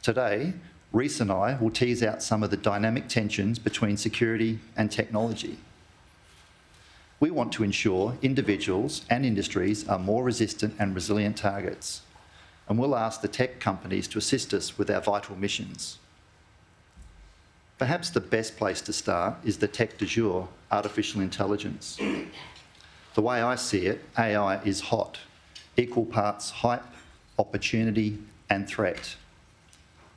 Today, Reece and I will tease out some of the dynamic tensions between security and technology. We want to ensure individuals and industries are more resistant and resilient targets, and we'll ask the tech companies to assist us with our vital missions. Perhaps the best place to start is the tech du jour, artificial intelligence. The way I see it, AI is hot, equal parts hype, opportunity, and threat.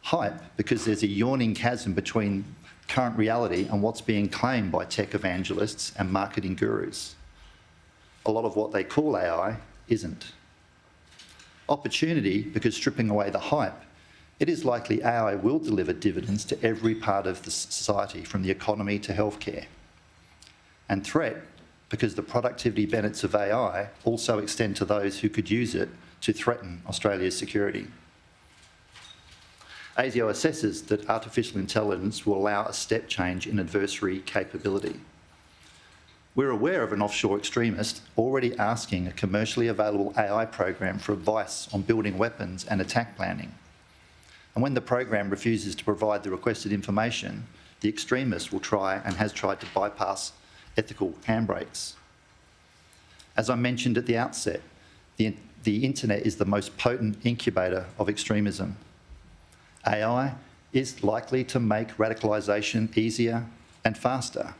Hype because there's a yawning chasm between current reality and what's being claimed by tech evangelists and marketing gurus. A lot of what they call AI isn't. Opportunity because stripping away the hype, it is likely AI will deliver dividends to every part of the society, from the economy to healthcare. And threat because the productivity benefits of AI also extend to those who could use it to threaten Australia's security. ASIO assesses that artificial intelligence will allow a step change in adversary capability. We're aware of an offshore extremist already asking a commercially available AI program for advice on building weapons and attack planning. And when the program refuses to provide the requested information, the extremist will try and has tried to bypass ethical handbrakes. As I mentioned at the outset, the internet is the most potent incubator of extremism. AI is likely to make radicalisation easier and faster.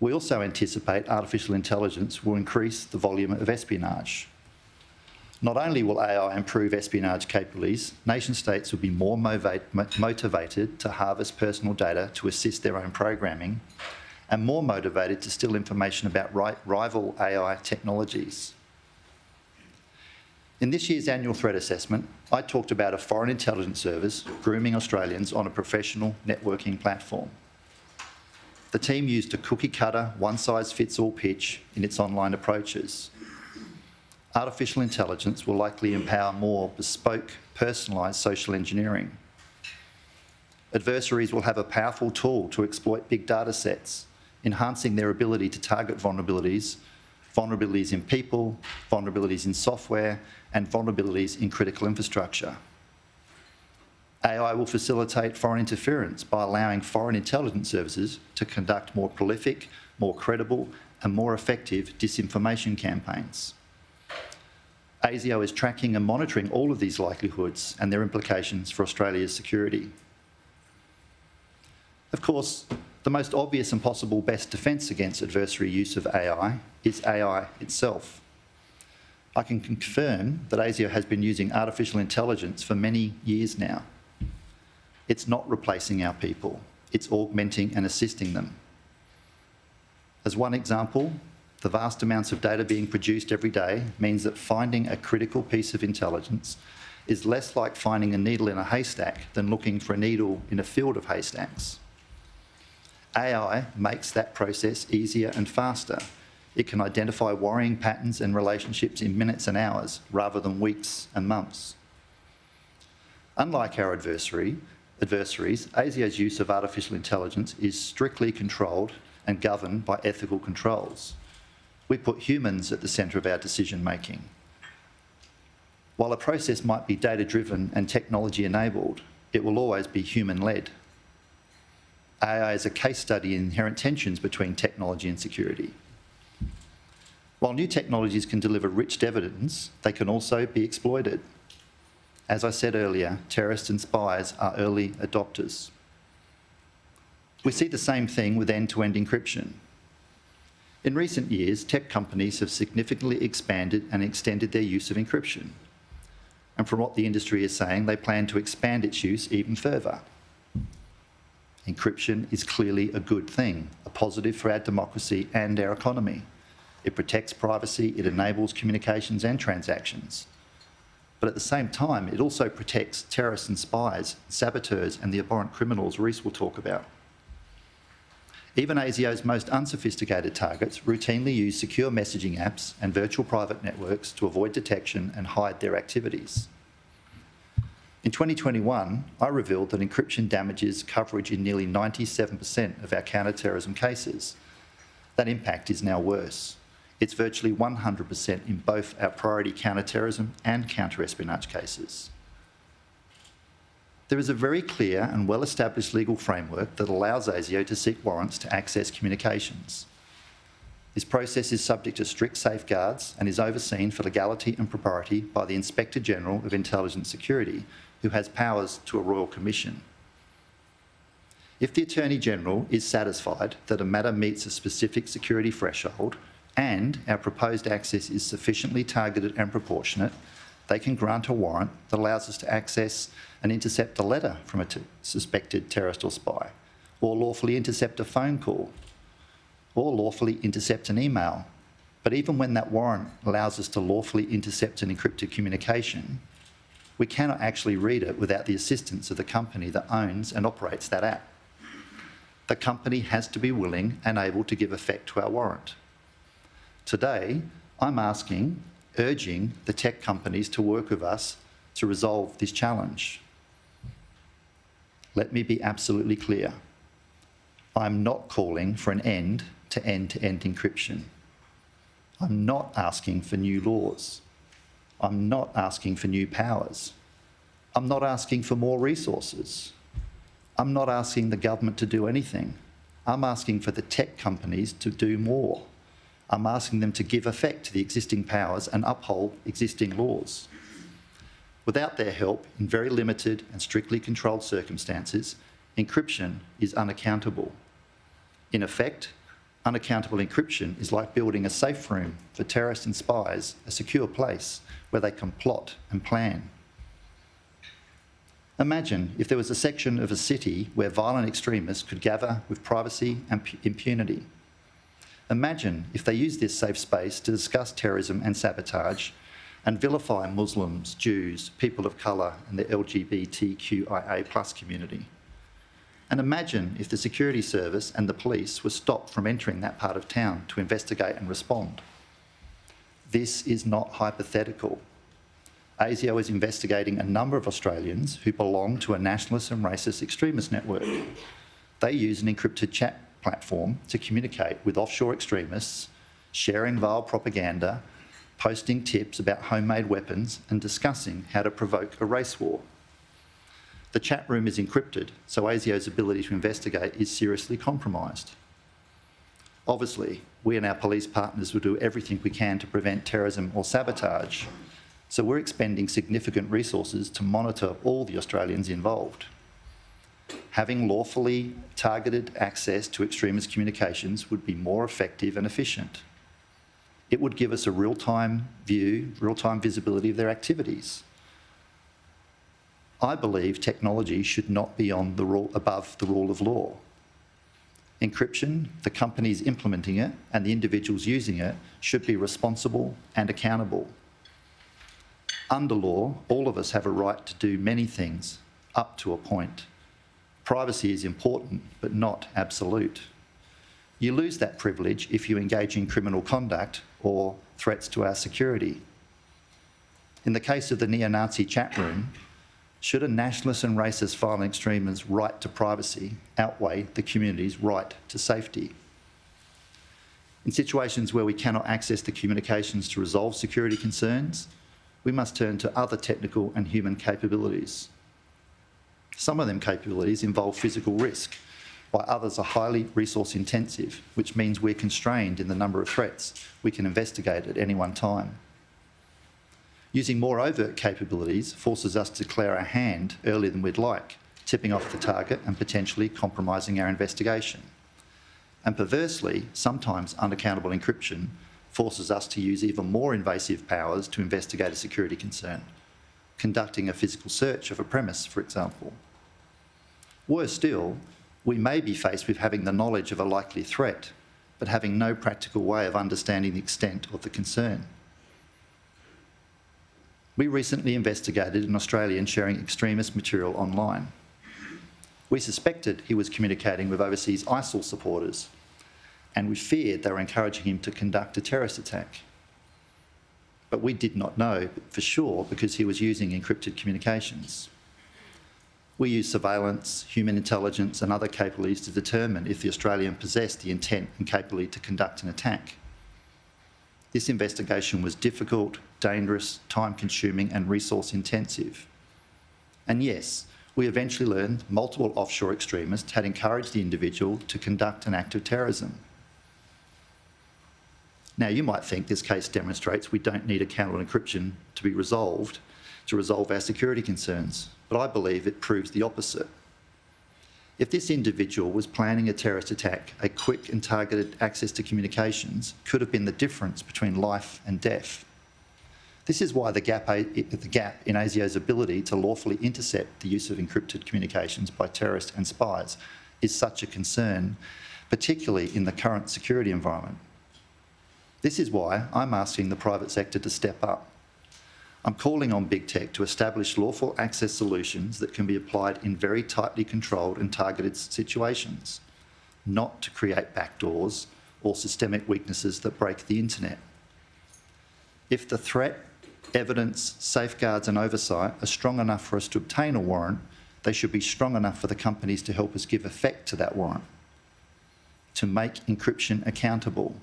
We also anticipate artificial intelligence will increase the volume of espionage. Not only will AI improve espionage capabilities, nation-states will be more motivated to harvest personal data to assist their own programming, and more motivated to steal information about rival AI technologies. In this year's annual threat assessment, I talked about a foreign intelligence service grooming Australians on a professional networking platform. The team used a cookie-cutter, one-size-fits-all pitch in its online approaches. Artificial intelligence will likely empower more bespoke, personalised social engineering. Adversaries will have a powerful tool to exploit big data sets, enhancing their ability to target vulnerabilities in people, vulnerabilities in software, and vulnerabilities in critical infrastructure. AI will facilitate foreign interference by allowing foreign intelligence services to conduct more prolific, more credible, and more effective disinformation campaigns. ASIO is tracking and monitoring all of these likelihoods and their implications for Australia's security. Of course, the most obvious and possible best defence against adversary use of AI is AI itself. I can confirm that ASIO has been using artificial intelligence for many years now. It's not replacing our people, it's augmenting and assisting them. As one example, the vast amounts of data being produced every day means that finding a critical piece of intelligence is less like finding a needle in a haystack than looking for a needle in a field of haystacks. AI makes that process easier and faster. It can identify worrying patterns and relationships in minutes and hours rather than weeks and months. Unlike our adversaries, ASIO's use of artificial intelligence is strictly controlled and governed by ethical controls. We put humans at the centre of our decision-making. While a process might be data-driven and technology-enabled, it will always be human-led. AI is a case study in inherent tensions between technology and security. While new technologies can deliver rich evidence, they can also be exploited. As I said earlier, terrorists and spies are early adopters. We see the same thing with end-to-end encryption. In recent years, tech companies have significantly expanded and extended their use of encryption. And from what the industry is saying, they plan to expand its use even further. Encryption is clearly a good thing, a positive for our democracy and our economy. It protects privacy, it enables communications and transactions. But at the same time, it also protects terrorists and spies, saboteurs, and the abhorrent criminals Reece will talk about. Even ASIO's most unsophisticated targets routinely use secure messaging apps and virtual private networks to avoid detection and hide their activities. In 2021, I revealed that encryption damages coverage in nearly 97% of our counter-terrorism cases. That impact is now worse. It's virtually 100% in both our priority counter-terrorism and counter-espionage cases. There is a very clear and well-established legal framework that allows ASIO to seek warrants to access communications. This process is subject to strict safeguards and is overseen for legality and propriety by the Inspector General of Intelligence Security, who has powers to a Royal Commission. If the Attorney-General is satisfied that a matter meets a specific security threshold and our proposed access is sufficiently targeted and proportionate, they can grant a warrant that allows us to access and intercept a letter from a suspected terrorist or spy, or lawfully intercept a phone call, or lawfully intercept an email. But even when that warrant allows us to lawfully intercept an encrypted communication, we cannot actually read it without the assistance of the company that owns and operates that app. The company has to be willing and able to give effect to our warrant. Today, I'm urging the tech companies to work with us to resolve this challenge. Let me be absolutely clear. I'm not calling for an end to end-to-end encryption. I'm not asking for new laws. I'm not asking for new powers. I'm not asking for more resources. I'm not asking the government to do anything. I'm asking for the tech companies to do more. I'm asking them to give effect to the existing powers and uphold existing laws. Without their help, in very limited and strictly controlled circumstances, encryption is unaccountable. In effect, unaccountable encryption is like building a safe room for terrorists and spies, a secure place where they can plot and plan. Imagine if there was a section of a city where violent extremists could gather with privacy and impunity. Imagine if they used this safe space to discuss terrorism and sabotage and vilify Muslims, Jews, people of colour and the LGBTQIA+ community. And imagine if the security service and the police were stopped from entering that part of town to investigate and respond. This is not hypothetical. ASIO is investigating a number of Australians who belong to a nationalist and racist extremist network. They use an encrypted chat platform to communicate with offshore extremists, sharing vile propaganda, posting tips about homemade weapons and discussing how to provoke a race war. The chat room is encrypted, so ASIO's ability to investigate is seriously compromised. Obviously, we and our police partners will do everything we can to prevent terrorism or sabotage, so we're expending significant resources to monitor all the Australians involved. Having lawfully targeted access to extremist communications would be more effective and efficient. It would give us a real-time view, real-time visibility of their activities. I believe technology should not be above the rule of law. Encryption, the companies implementing it and the individuals using it should be responsible and accountable. Under law, all of us have a right to do many things, up to a point. Privacy is important, but not absolute. You lose that privilege if you engage in criminal conduct or threats to our security. In the case of the neo-Nazi chat room, should a nationalist and racist violent extremist's right to privacy outweigh the community's right to safety? In situations where we cannot access the communications to resolve security concerns, we must turn to other technical and human capabilities. Some of them capabilities involve physical risk, while others are highly resource intensive, which means we're constrained in the number of threats we can investigate at any one time. Using more overt capabilities forces us to declare our hand earlier than we'd like, tipping off the target and potentially compromising our investigation. And perversely, sometimes unaccountable encryption forces us to use even more invasive powers to investigate a security concern, conducting a physical search of a premise, for example. Worse still, we may be faced with having the knowledge of a likely threat, but having no practical way of understanding the extent of the concern. We recently investigated an Australian sharing extremist material online. We suspected he was communicating with overseas ISIL supporters, and we feared they were encouraging him to conduct a terrorist attack. But we did not know for sure because he was using encrypted communications. We used surveillance, human intelligence and other capabilities to determine if the Australian possessed the intent and capability to conduct an attack. This investigation was difficult, dangerous, time-consuming and resource-intensive. And yes, We eventually learned multiple offshore extremists had encouraged the individual to conduct an act of terrorism. Now, you might think this case demonstrates we don't need accountable encryption to be resolved to resolve our security concerns, but I believe it proves the opposite. If this individual was planning a terrorist attack, a quick and targeted access to communications could have been the difference between life and death. This is why the gap in ASIO's ability to lawfully intercept the use of encrypted communications by terrorists and spies is such a concern, particularly in the current security environment. This is why I'm asking the private sector to step up. I'm calling on big tech to establish lawful access solutions that can be applied in very tightly controlled and targeted situations, not to create backdoors or systemic weaknesses that break the internet. If the threat, evidence, safeguards and oversight are strong enough for us to obtain a warrant, they should be strong enough for the companies to help us give effect to that warrant, to make encryption accountable.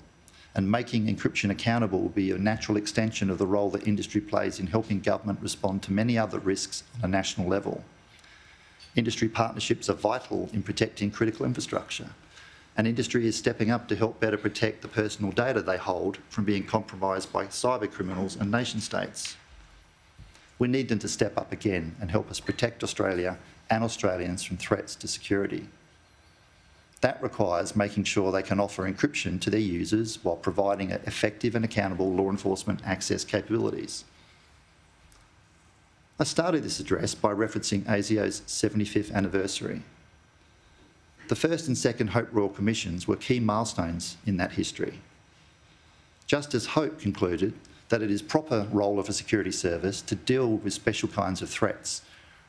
And making encryption accountable will be a natural extension of the role that industry plays in helping government respond to many other risks on a national level. Industry partnerships are vital in protecting critical infrastructure, and industry is stepping up to help better protect the personal data they hold from being compromised by cyber criminals and nation states. We need them to step up again and help us protect Australia and Australians from threats to security. That requires making sure they can offer encryption to their users while providing effective and accountable law enforcement access capabilities. I started this address by referencing ASIO's 75th anniversary. The first and second Hope Royal Commissions were key milestones in that history. Justice Hope concluded that it is proper role of a security service to deal with special kinds of threats,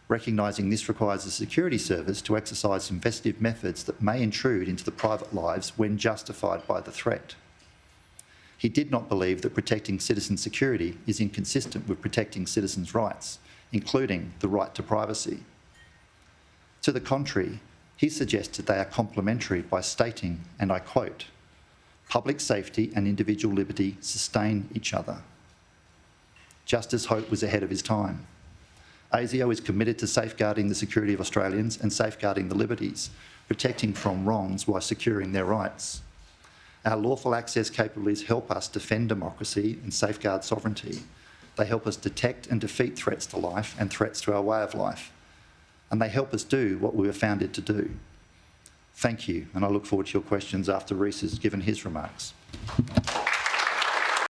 recognising this requires a security service to exercise investigative methods that may intrude into the private lives when justified by the threat. He did not believe that protecting citizen security is inconsistent with protecting citizens' rights, including the right to privacy. To the contrary, he suggested they are complementary by stating, and I quote, "Public safety and individual liberty sustain each other." Justice Hope was ahead of his time. ASIO is committed to safeguarding the security of Australians and safeguarding the liberties, protecting from wrongs while securing their rights. Our lawful access capabilities help us defend democracy and safeguard sovereignty. They help us detect and defeat threats to life and threats to our way of life. And they help us do what we were founded to do. Thank you, and I look forward to your questions after Rhys has given his remarks.